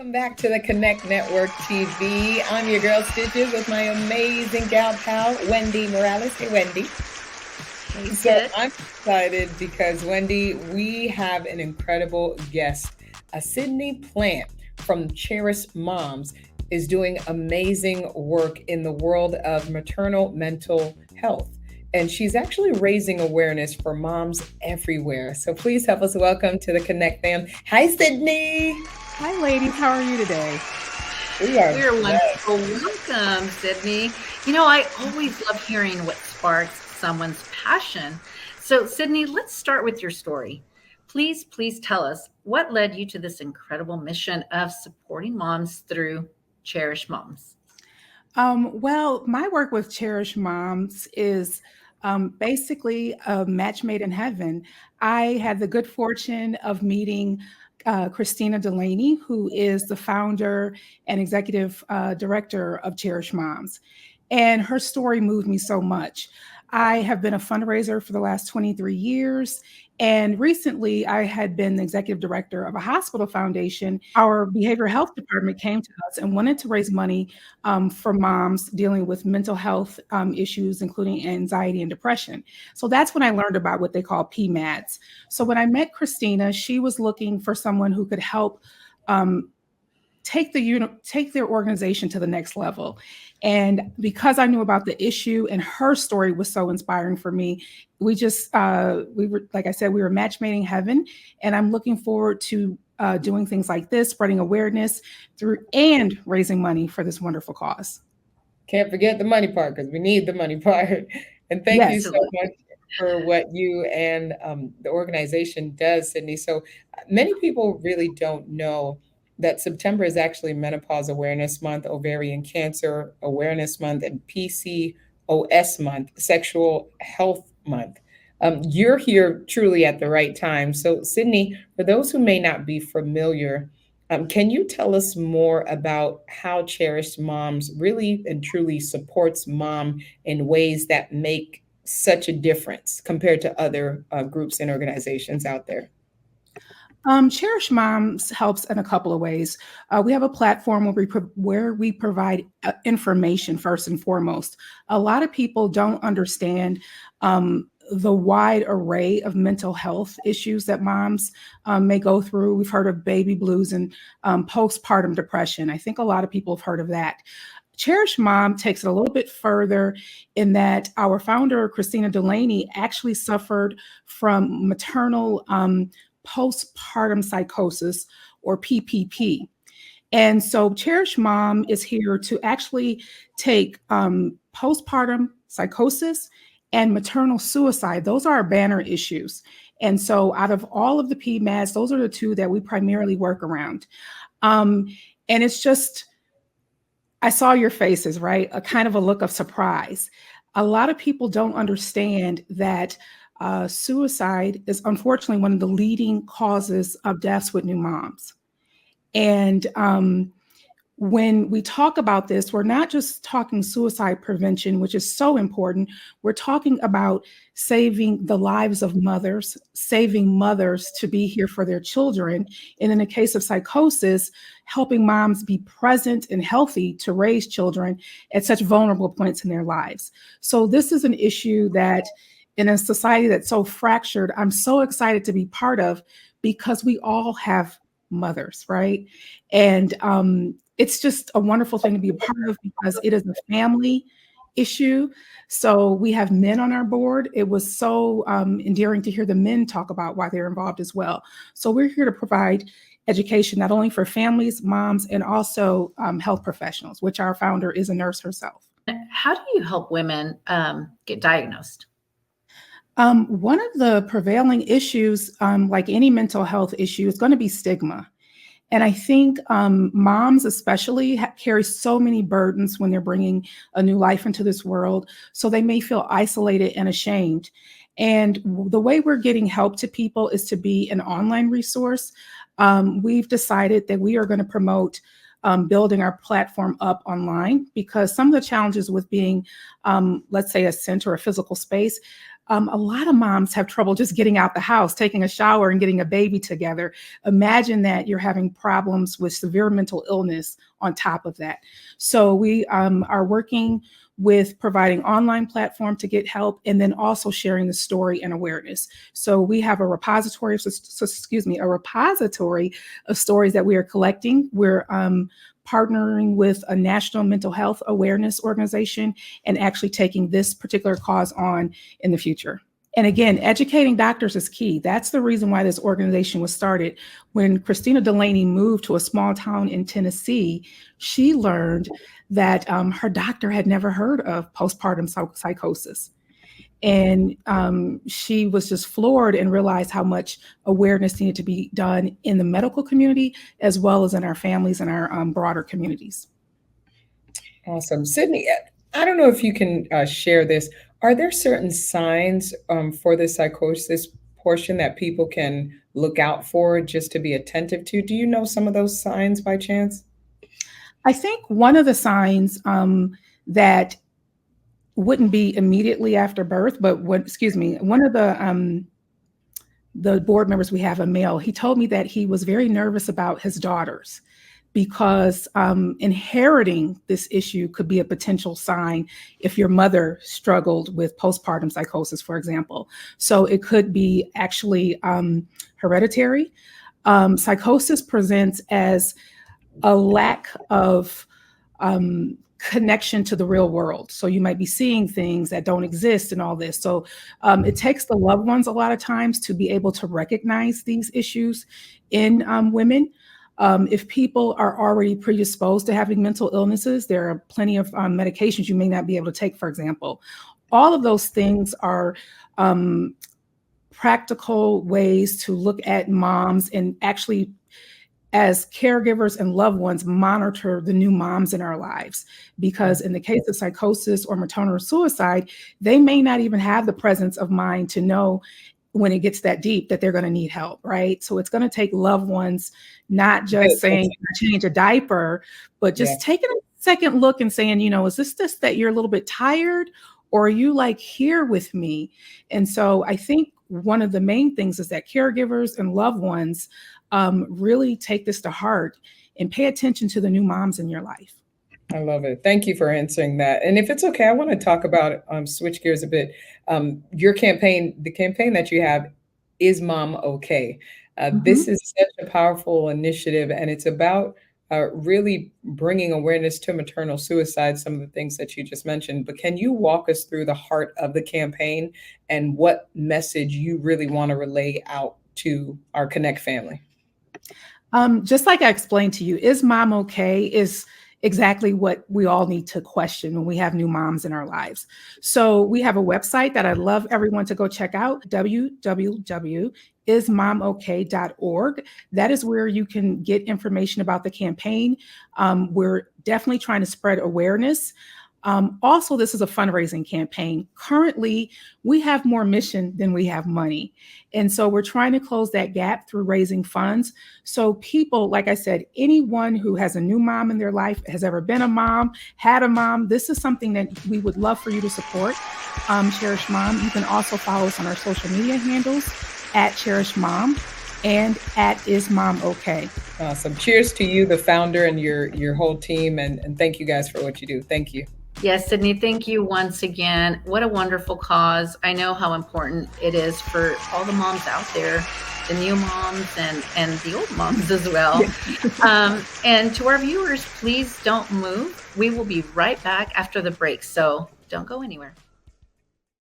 Welcome back to the Connect Network TV. I'm your girl Stitches with my amazing gal pal, Wendy Morales. Hey, Wendy. So I'm excited because, Wendy, we have an incredible guest. Sydney Plant from Cherished Moms is doing amazing work in the world of maternal mental health. And she's actually raising awareness for moms everywhere. So please help us welcome to the Connect fam. Hi, Sydney. Hi, ladies. How are you today? We're wonderful. Welcome, Sydney. I always love hearing what sparks someone's passion. So, Sydney, let's start with your story. Please tell us what led you to this incredible mission of supporting moms through Cherished Moms. Well, my work with Cherished Moms is basically a match made in heaven. I had the good fortune of meeting Christina Delaney, who is the founder and executive director of Cherished Moms. And her story moved me so much. I have been a fundraiser for the last 23 years. And recently, I had been the executive director of a hospital foundation. Our behavioral health department came to us and wanted to raise money for moms dealing with mental health issues, including anxiety and depression. So that's when I learned about what they call PMADs. So when I met Christina, she was looking for someone who could help take their organization to the next level. And because I knew about the issue and her story was so inspiring for me, we were, like I said, we were matchmaking heaven. And I'm looking forward to doing things like this, spreading awareness through and raising money for this wonderful cause. Can't forget the money part because we need the money part. And thank you so much for what you and the organization does, Sydney. So many people really don't know that September is actually Menopause Awareness Month, Ovarian Cancer Awareness Month, and PCOS Month, Sexual Health Month. You're here truly at the right time. So, Sydney, for those who may not be familiar, can you tell us more about how Cherished Moms really and truly supports mom in ways that make such a difference compared to other groups and organizations out there? Cherished Moms helps in a couple of ways. We have a platform where we provide information first and foremost. A lot of people don't understand the wide array of mental health issues that moms may go through. We've heard of baby blues and postpartum depression. I think a lot of people have heard of that. Cherished Mom takes it a little bit further in that our founder, Christina Delaney, actually suffered from maternal postpartum psychosis, or PPP. And so Cherished Mom is here to actually take postpartum psychosis and maternal suicide. Those are our banner issues. And so out of all of the PMADs, those are the two that we primarily work around. And it's just, I saw your faces, right? A kind of a look of surprise. A lot of people don't understand that suicide is unfortunately one of the leading causes of deaths with new moms. And when we talk about this, we're not just talking suicide prevention, which is so important. We're talking about saving the lives of mothers, saving mothers to be here for their children. And in the case of psychosis, helping moms be present and healthy to raise children at such vulnerable points in their lives. So this is an issue that in a society that's so fractured, I'm so excited to be part of because we all have mothers, right? And it's just a wonderful thing to be a part of because it is a family issue. So we have men on our board. It was so endearing to hear the men talk about why they're involved as well. So we're here to provide education, not only for families, moms, and also health professionals, which our founder is a nurse herself. How do you help women get diagnosed? One of the prevailing issues, like any mental health issue, is going to be stigma. And I think moms especially carry so many burdens when they're bringing a new life into this world. So they may feel isolated and ashamed. And the way we're getting help to people is to be an online resource. We've decided that we are going to promote building our platform up online because some of the challenges with being, let's say, a center or a physical space, A lot of moms have trouble just getting out the house, taking a shower and getting a baby together. Imagine that you're having problems with severe mental illness on top of that. So we are working with providing online platform to get help, and then also sharing the story and awareness. So we have a repository of stories that we are collecting. We're partnering with a national mental health awareness organization and actually taking this particular cause on in the future. And again, educating doctors is key. That's the reason why this organization was started. When Christina Delaney moved to a small town in Tennessee, she learned that her doctor had never heard of postpartum psychosis. And she was just floored and realized how much awareness needed to be done in the medical community, as well as in our families and our broader communities. Awesome. Sydney, I don't know if you can share this. Are there certain signs for the psychosis portion that people can look out for, just to be attentive to? Do you know some of those signs by chance? I think one of the signs that wouldn't be immediately after birth, but one of the board members, we have a male, he told me that he was very nervous about his daughters because inheriting this issue could be a potential sign if your mother struggled with postpartum psychosis, for example. So it could be actually hereditary. Psychosis presents as a lack of connection to the real world. So you might be seeing things that don't exist and all this. So it takes the loved ones a lot of times to be able to recognize these issues in women. If people are already predisposed to having mental illnesses, there are plenty of medications you may not be able to take, for example. All of those things are practical ways to look at moms and actually, as caregivers and loved ones, monitor the new moms in our lives. Because in the case of psychosis or maternal suicide, they may not even have the presence of mind to know when it gets that deep that they're going to need help, right? So it's going to take loved ones not just saying change a diaper, but just taking a second look and saying, is this just that you're a little bit tired, or are you like here with me? And so I think one of the main things is that caregivers and loved ones really take this to heart and pay attention to the new moms in your life. I love it. Thank you for answering that. And if it's okay, I want to talk about, switch gears a bit. Your campaign, the campaign that you have, Is Mom Okay? This is such a powerful initiative, and it's about really bringing awareness to maternal suicide, some of the things that you just mentioned. But can you walk us through the heart of the campaign and what message you really want to relay out to our Connect family? Just like I explained to you, Is Mom Okay? Is exactly what we all need to question when we have new moms in our lives. So we have a website that I'd love everyone to go check out, www.ismomok.org. That is where you can get information about the campaign. We're definitely trying to spread awareness. Also, this is a fundraising campaign. Currently, we have more mission than we have money. And so we're trying to close that gap through raising funds. So people, like I said, anyone who has a new mom in their life, has ever been a mom, had a mom, this is something that we would love for you to support. Cherished Mom. You can also follow us on our social media handles at Cherished Mom and at Is Mom Okay. Awesome. Cheers to you, the founder, and your whole team. And thank you guys for what you do. Thank you. Yes, Sydney, thank you once again. What a wonderful cause. I know how important it is for all the moms out there, the new moms and the old moms as well. And to our viewers, please don't move. We will be right back after the break, so don't go anywhere.